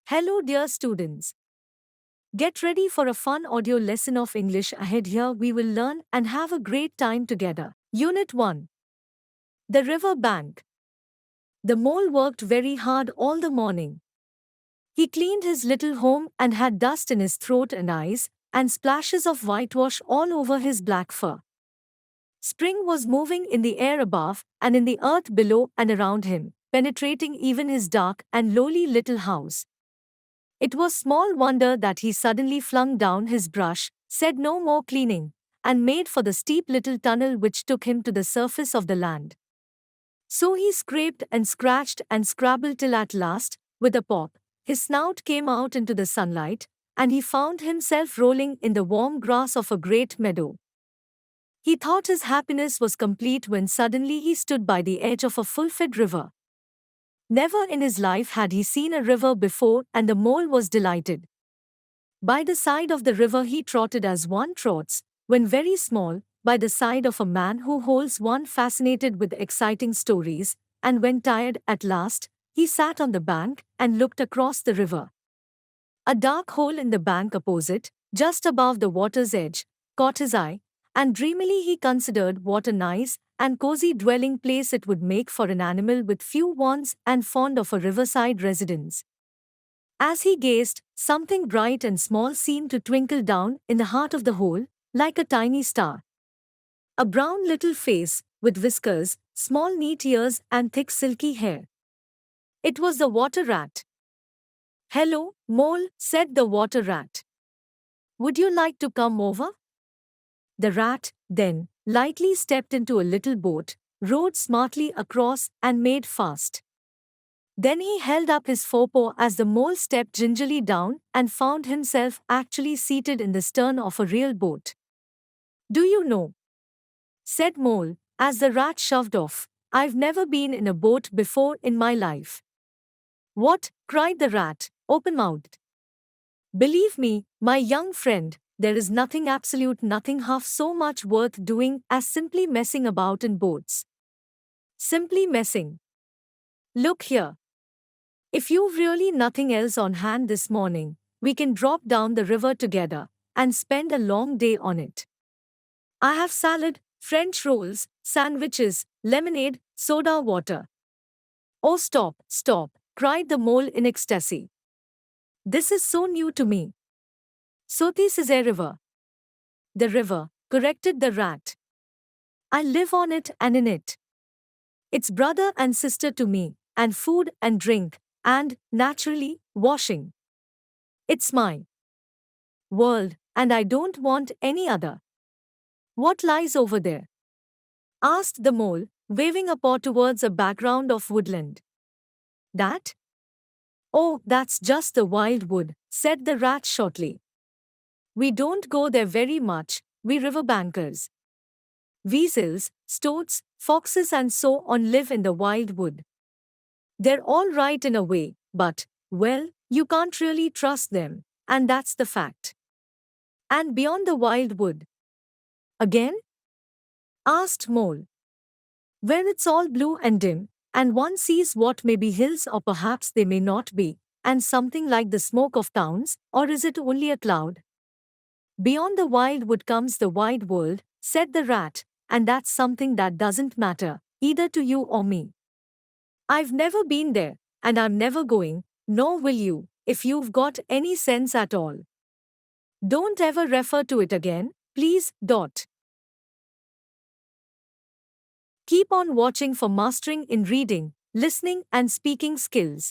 Hello, dear students. Get ready for a fun audio lesson of English ahead. Here we will learn and have a great time together. Unit 1. The River Bank. The mole worked very hard all the morning. He cleaned his little home and had dust in his throat and eyes, and splashes of whitewash all over his black fur. Spring was moving in the air above and in the earth below and around him, penetrating even his dark and lowly little house. It was small wonder that he suddenly flung down his brush, said no more cleaning, and made for the steep little tunnel which took him to the surface of the land. So he scraped and scratched and scrabbled till at last, with a pop, his snout came out into the sunlight, and he found himself rolling in the warm grass of a great meadow. He thought his happiness was complete when suddenly he stood by the edge of a full-fed river. Never in his life had he seen a river before, and the mole was delighted. By the side of the river he trotted as one trots, when very small, by the side of a man who holds one fascinated with exciting stories, and when tired at last, he sat on the bank and looked across the river. A dark hole in the bank opposite, just above the water's edge, caught his eye, and dreamily he considered what a nice and cozy dwelling place it would make for an animal with few wants and fond of a riverside residence. As he gazed, something bright and small seemed to twinkle down in the heart of the hole, like a tiny star. A brown little face, with whiskers, small neat ears and thick silky hair. It was the water rat. "Hello, mole," said the water rat. "Would you like to come over?" The rat, then, lightly stepped into a little boat, rowed smartly across, and made fast. Then he held up his forepaw as the mole stepped gingerly down and found himself actually seated in the stern of a real boat. "Do you know," said Mole, as the rat shoved off, "I've never been in a boat before in my life." "What?" cried the rat, open-mouthed. "Believe me, my young friend, there is nothing, absolute nothing half so much worth doing as simply messing about in boats." "Simply messing? Look here. If you've really nothing else on hand this morning, we can drop down the river together and spend a long day on it. I have salad, French rolls, sandwiches, lemonade, soda water." "Oh, stop, stop," cried the mole in ecstasy. "This is so new to me." "So this is a river." "The river," corrected the rat. "I live on it and in it. It's brother and sister to me, and food and drink, and, naturally, washing. It's my world, and I don't want any other." "What lies over there?" asked the mole, waving a paw towards a background of woodland. "That? Oh, that's just the wild wood," said the rat shortly. "We don't go there very much, we riverbankers. Weasels, stoats, foxes and so on live in the wild wood. They're all right in a way, but, well, you can't really trust them, and that's the fact." "And beyond the wild wood?" "Again?" asked Mole. "Where it's all blue and dim, and one sees what may be hills or perhaps they may not be, and something like the smoke of towns, or is it only a cloud?" "Beyond the wild wood comes the wide world," said the rat, "and that's something that doesn't matter, either to you or me. I've never been there, and I'm never going, nor will you, if you've got any sense at all. Don't ever refer to it again, please. Keep on watching for mastering in reading, listening and speaking skills.